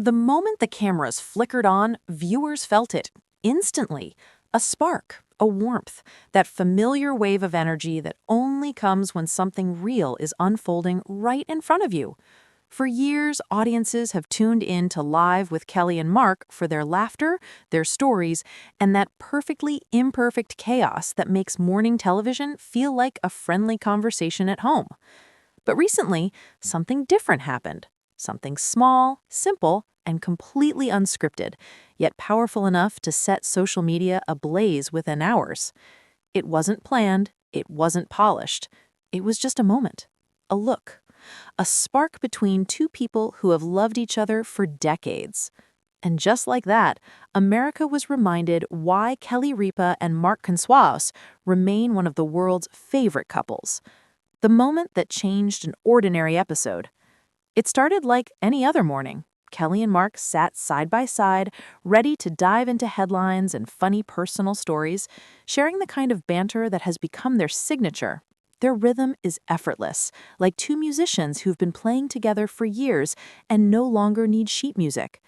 The moment the cameras flickered on, viewers felt it instantly. A spark, a warmth, that familiar wave of energy that only comes when something real is unfolding right in front of you. For years, audiences have tuned in to Live with Kelly and Mark for their laughter, their stories, and that perfectly imperfect chaos that makes morning television feel like a friendly conversation at home. But recently, something different happened. Something small, simple, and completely unscripted, yet powerful enough to set social media ablaze within hours. It wasn't planned, it wasn't polished. It was just a moment, a look, a spark between two people who have loved each other for decades. And just like that, America was reminded why Kelly Ripa and Mark Consuelos remain one of the world's favorite couples. The moment that changed an ordinary episode. It started like any other morning. Kelly and Mark sat side by side, ready to dive into headlines and funny personal stories, sharing the kind of banter that has become their signature. Their rhythm is effortless, like two musicians who've been playing together for years and no longer need sheet music.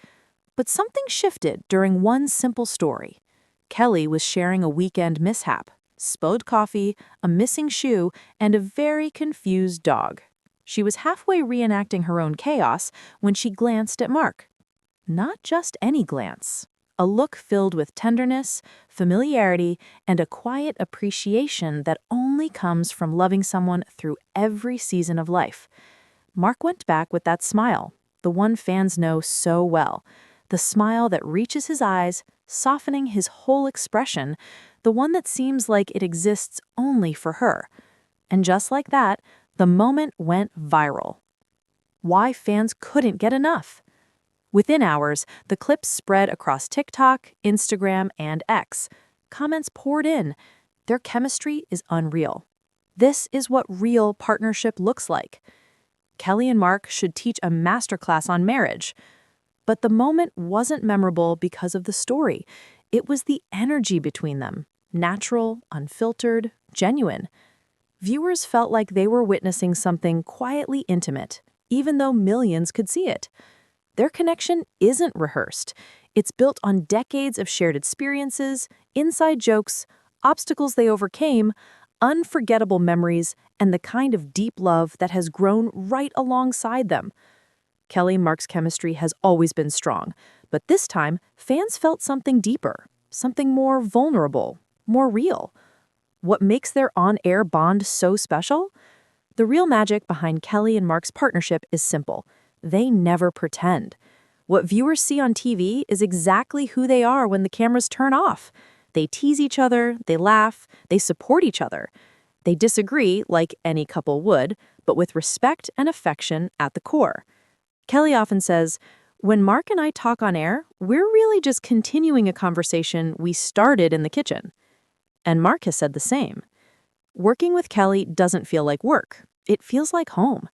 But something shifted during one simple story. Kelly was sharing a weekend mishap, spilled coffee, a missing shoe, and a very confused dog. She was halfway reenacting her own chaos when she glanced at Mark. Not just any glance. A look filled with tenderness, familiarity, and a quiet appreciation that only comes from loving someone through every season of life. Mark went back with that smile, the one fans know so well. The smile that reaches his eyes, softening his whole expression, the one that seems like it exists only for her. And just like that, the moment went viral. Why fans couldn't get enough. Within hours, the clips spread across TikTok, Instagram, and X. Comments poured in. Their chemistry is unreal. This is what real partnership looks like. Kelly and Mark should teach a masterclass on marriage. But the moment wasn't memorable because of the story. It was the energy between them. Natural, unfiltered, genuine. Viewers felt like they were witnessing something quietly intimate, even though millions could see it. Their connection isn't rehearsed. It's built on decades of shared experiences, inside jokes, obstacles they overcame, unforgettable memories, and the kind of deep love that has grown right alongside them. Kelly and Mark's chemistry has always been strong, but this time, fans felt something deeper, something more vulnerable, more real. What makes their on-air bond so special? The real magic behind Kelly and Mark's partnership is simple. They never pretend. What viewers see on TV is exactly who they are when the cameras turn off. They tease each other, they laugh, they support each other. They disagree, like any couple would, but with respect and affection at the core. Kelly often says, "When Mark and I talk on air, we're really just continuing a conversation we started in the kitchen." And Mark has said the same. Working with Kelly doesn't feel like work. It feels like home.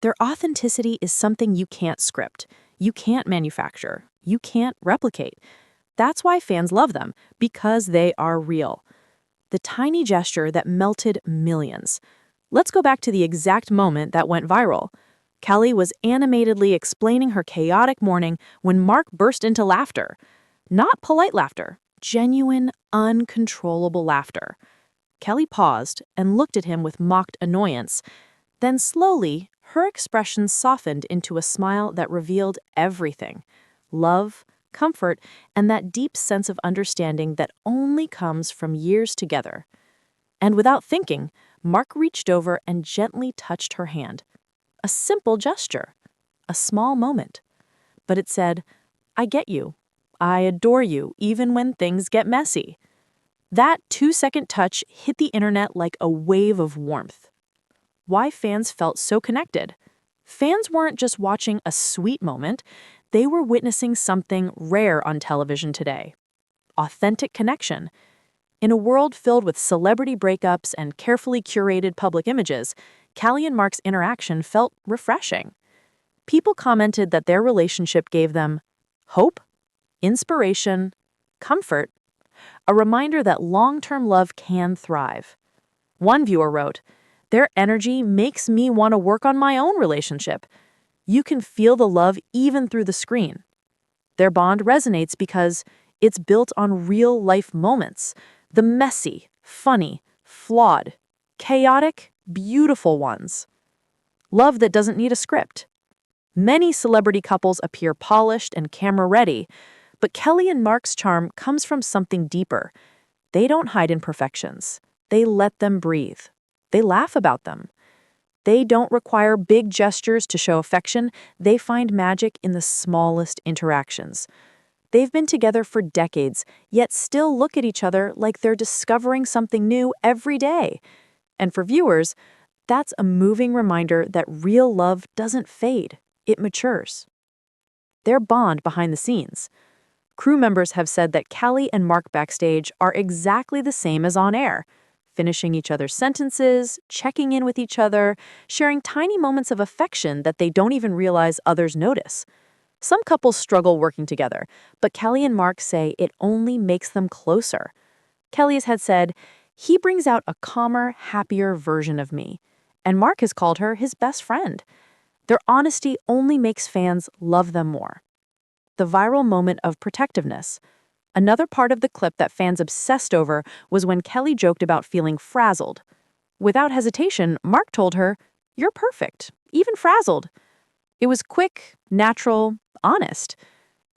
Their authenticity is something you can't script, you can't manufacture, you can't replicate. That's why fans love them, because they are real. The tiny gesture that melted millions. Let's go back to the exact moment that went viral. Kelly was animatedly explaining her chaotic morning when Mark burst into laughter. Not polite laughter. Genuine, uncontrollable laughter. Kelly paused and looked at him with mocked annoyance. Then slowly, her expression softened into a smile that revealed everything. Love, comfort, and that deep sense of understanding that only comes from years together. And without thinking, Mark reached over and gently touched her hand. A simple gesture. A small moment. But it said, "I get you. I adore you, even when things get messy." That 2-second touch hit the internet like a wave of warmth. Why fans felt so connected? Fans weren't just watching a sweet moment, they were witnessing something rare on television today. Authentic connection. In a world filled with celebrity breakups and carefully curated public images, Kelly and Mark's interaction felt refreshing. People commented that their relationship gave them hope, inspiration, comfort, a reminder that long-term love can thrive. One viewer wrote, "Their energy makes me want to work on my own relationship." You can feel the love even through the screen. Their bond resonates because it's built on real-life moments, the messy, funny, flawed, chaotic, beautiful ones. Love that doesn't need a script. Many celebrity couples appear polished and camera-ready, but Kelly and Mark's charm comes from something deeper. They don't hide imperfections. They let them breathe. They laugh about them. They don't require big gestures to show affection. They find magic in the smallest interactions. They've been together for decades, yet still look at each other like they're discovering something new every day. And for viewers, that's a moving reminder that real love doesn't fade, it matures. Their bond behind the scenes. Crew members have said that Kelly and Mark backstage are exactly the same as on air, finishing each other's sentences, checking in with each other, sharing tiny moments of affection that they don't even realize others notice. Some couples struggle working together, but Kelly and Mark say it only makes them closer. Kelly had said, "He brings out a calmer, happier version of me," and Mark has called her his best friend. Their honesty only makes fans love them more. The viral moment of protectiveness. Another part of the clip that fans obsessed over was when Kelly joked about feeling frazzled. Without hesitation, Mark told her, "You're perfect, even frazzled." It was quick, natural, honest,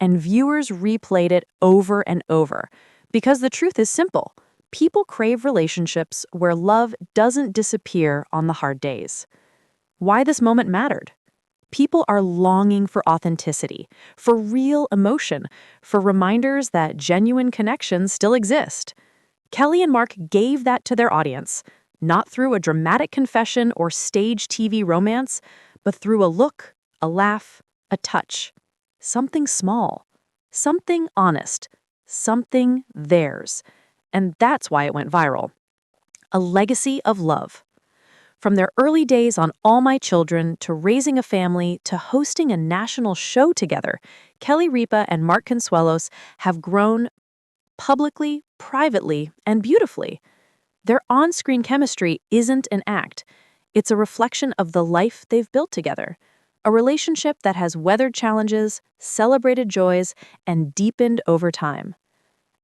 and viewers replayed it over and over because the truth is simple. People crave relationships where love doesn't disappear on the hard days. Why this moment mattered? People are longing for authenticity, for real emotion, for reminders that genuine connections still exist. Kelly and Mark gave that to their audience, not through a dramatic confession or stage TV romance, but through a look, a laugh, a touch. Something small, something honest, something theirs. And that's why it went viral. A legacy of love. From their early days on All My Children to raising a family to hosting a national show together, Kelly Ripa and Mark Consuelos have grown publicly, privately, and beautifully. Their on-screen chemistry isn't an act. It's a reflection of the life they've built together. A relationship that has weathered challenges, celebrated joys, and deepened over time.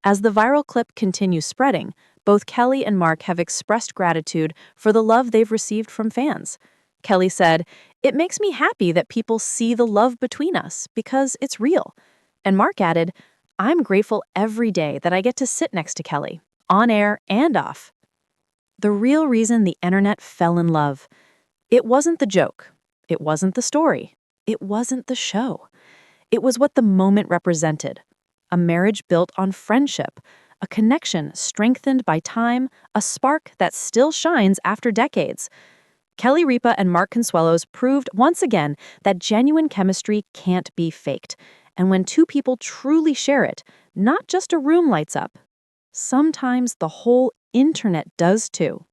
As the viral clip continues spreading, both Kelly and Mark have expressed gratitude for the love they've received from fans. Kelly said, "It makes me happy that people see the love between us because it's real." And Mark added, "I'm grateful every day that I get to sit next to Kelly, on air and off." The real reason the internet fell in love. It wasn't the joke. It wasn't the story. It wasn't the show. It was what the moment represented. A marriage built on friendship, a connection strengthened by time, a spark that still shines after decades. Kelly Ripa and Mark Consuelos proved once again that genuine chemistry can't be faked. And when two people truly share it, not just a room lights up. Sometimes the whole internet does too.